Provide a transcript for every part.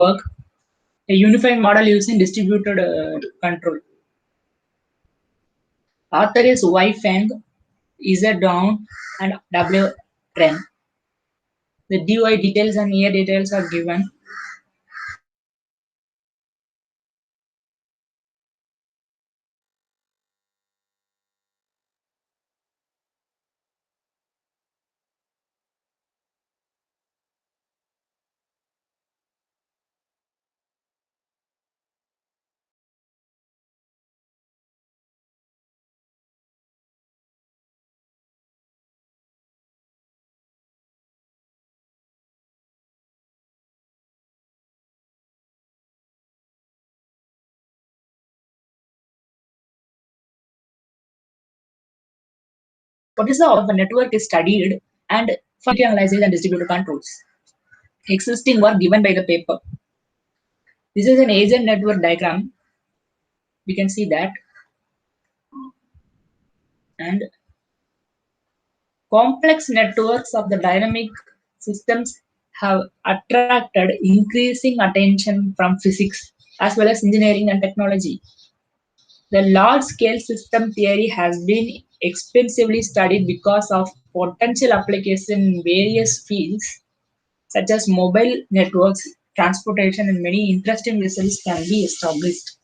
work, a unified model using distributed control. Author is Y Feng, Z Dong, and W Ren. The DOI details and year details are given. What is the of a network is studied and functionality analysis and distributed controls. Existing work given by the paper. This is an agent network diagram. We can see that. And complex networks of the dynamic systems have attracted increasing attention from physics as well as engineering and technology. The large-scale system theory has been extensively studied because of potential application in various fields such as mobile networks, transportation, and many interesting results can be established.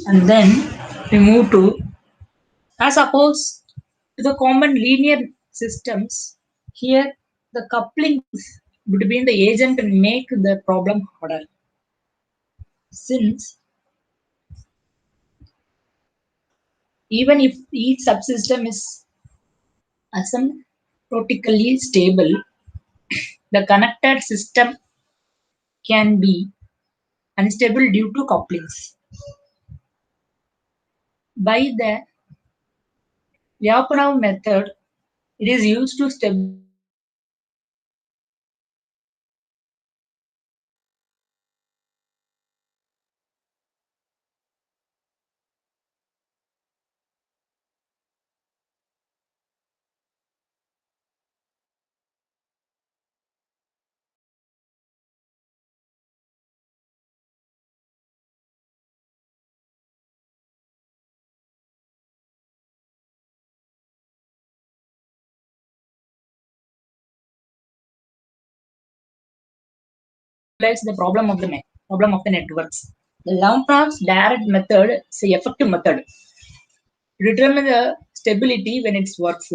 And then we move to, as opposed to the common linear systems, here the couplings between the agent make the problem harder. Since even if each subsystem is asymptotically stable, the connected system can be unstable due to couplings. By the Lyapunov method, it is used to stabilize the problem of the networks. The Lamprog's direct method is an effective method to determine the stability when it works.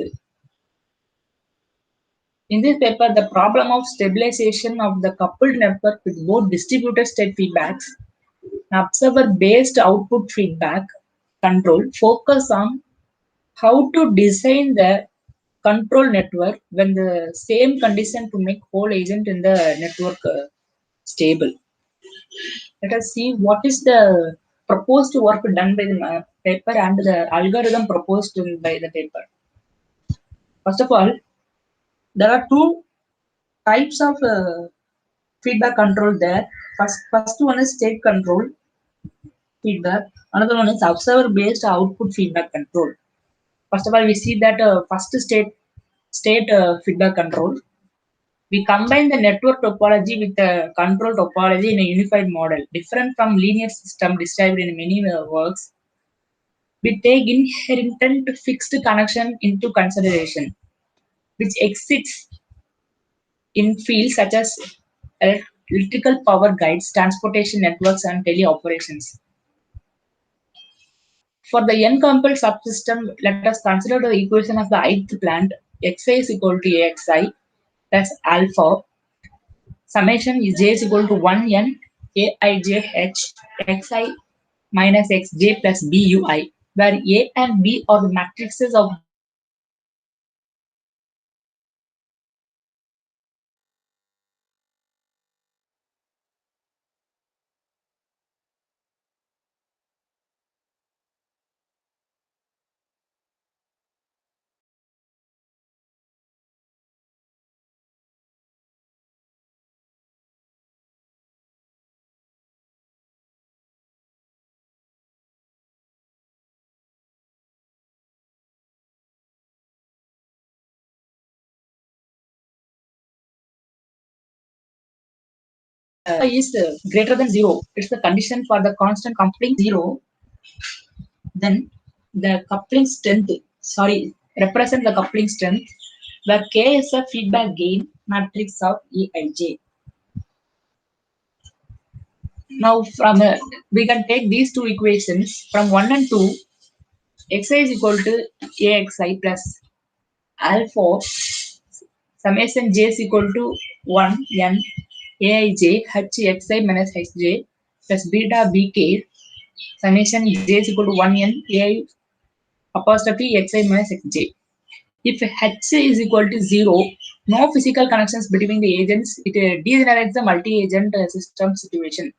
In this paper, the problem of stabilization of the coupled network with both distributed state feedbacks and observer-based output feedback control focus on how to design the control network when the same condition to make whole agent in the network stable. Let us see what is the proposed work done by the paper and the algorithm proposed by the paper. First of all, there are two types of feedback control there. First one is state control feedback. Another one is observer-based output feedback control. First of all, we see that first state feedback control. We combine the network topology with the control topology in a unified model, different from linear system described in many works. We take inherent fixed connection into consideration, which exists in fields such as electrical power grids, transportation networks, and teleoperations. For the n-coupled subsystem, let us consider the equation of the ith plant xi is equal to axi plus alpha summation is j is equal to 1n aij xi minus xj plus bui, where a and b are the matrices of is greater than 0. It's the condition for the constant coupling 0. Then the coupling strength, represent the coupling strength where K is a feedback gain matrix of Eij. Now from we can take these two equations from 1 and 2. Xi is equal to Axi plus alpha summation j is equal to 1 n aij hxi minus hj plus beta bk summation j is equal to 1 n ai apostrophe xi minus xj. If h is equal to 0, no physical connections between the agents, it degenerates the multi-agent system situation.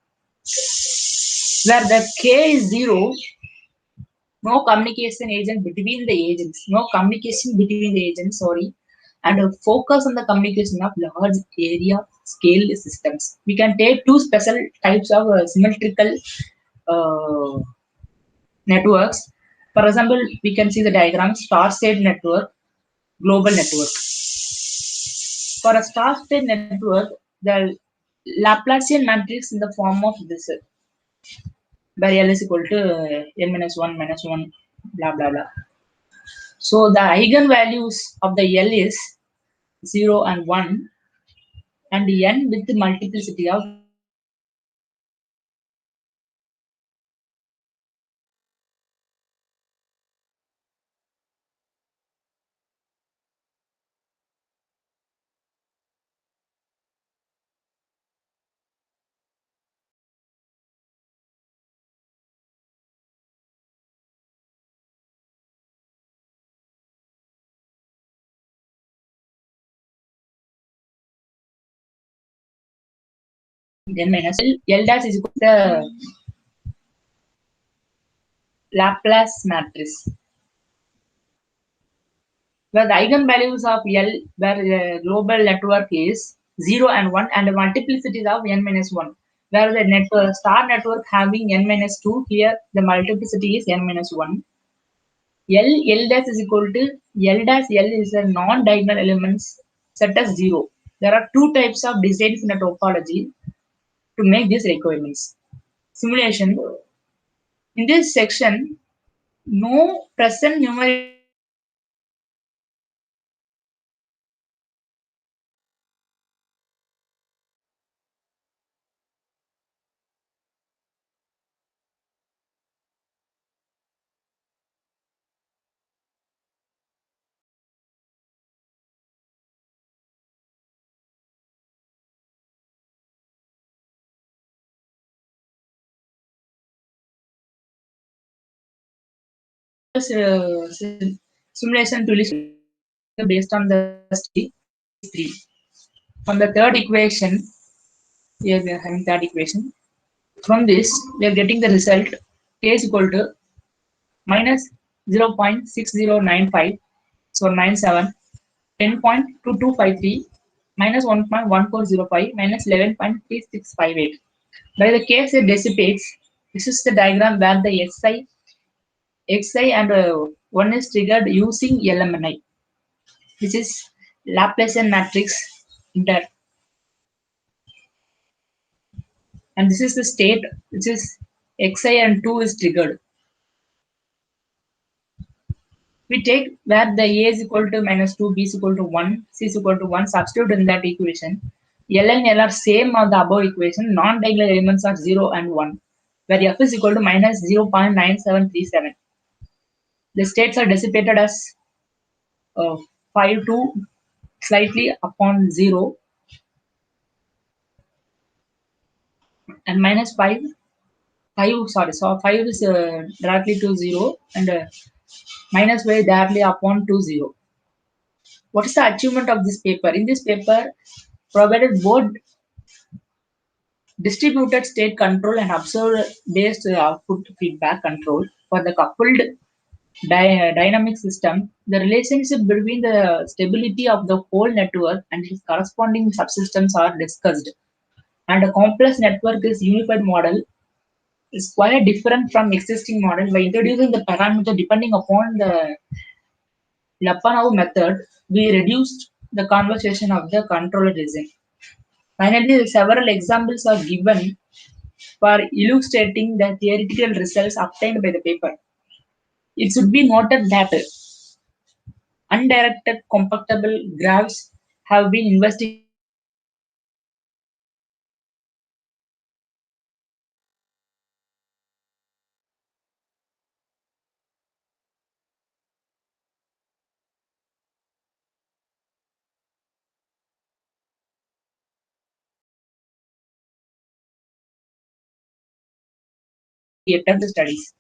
Where the k is 0, no communication agent between the agents, no communication between the agents, and focus on the communication of large area scale systems. We can take two special types of symmetrical uh, networks. For example, we can see the diagram star-state network, global network. For a star-state network, the Laplacian matrix in the form of this, where L is equal to n minus 1 minus 1, blah blah blah. So the eigenvalues of the L is 0 and 1, and n with the multiplicity of n minus L. L dash is equal to the Laplace matrix, where the eigenvalues of L, where the global network is 0 and 1, and the multiplicities of n minus 1, where the network, star network having n minus 2, here the multiplicity is n minus 1. L dash is equal to L dash L is a non-diagonal elements set as 0. There are two types of designs in a topology to make these requirements. Simulation. In this section, no present numerical simulation tool is based on the study 3. From the third equation, here we are having third equation. From this, we are getting the result k is equal to minus 0.6095, so 97, 10.2253, minus 1.1405, minus 11.3658. By the case it dissipates, this is the diagram where the xi and 1 is triggered using LMNI, which is Laplacian matrix inter, and this is the state which is xi and 2 is triggered. We take where the a is equal to minus 2, b is equal to 1, c is equal to 1, substitute in that equation. L and L are same on the above equation, non-diagonal elements are 0 and 1, where f is equal to minus 0.9737. The states are dissipated as 5 to slightly upon 0, and minus 5, so 5 is directly to 0, and minus 5 directly upon to 0. What is the achievement of this paper? In this paper, provided both distributed state control and observer based output feedback control for the coupled dynamic system. The relationship between the stability of the whole network and its corresponding subsystems are discussed. And a complex network is unified model is quite different from existing model by introducing the parameter depending upon the Lyapunov method. We reduced the conversation of the controller design. Finally, several examples are given for illustrating the theoretical results obtained by the paper. It should be noted that undirected compactable graphs have been investigated in studies.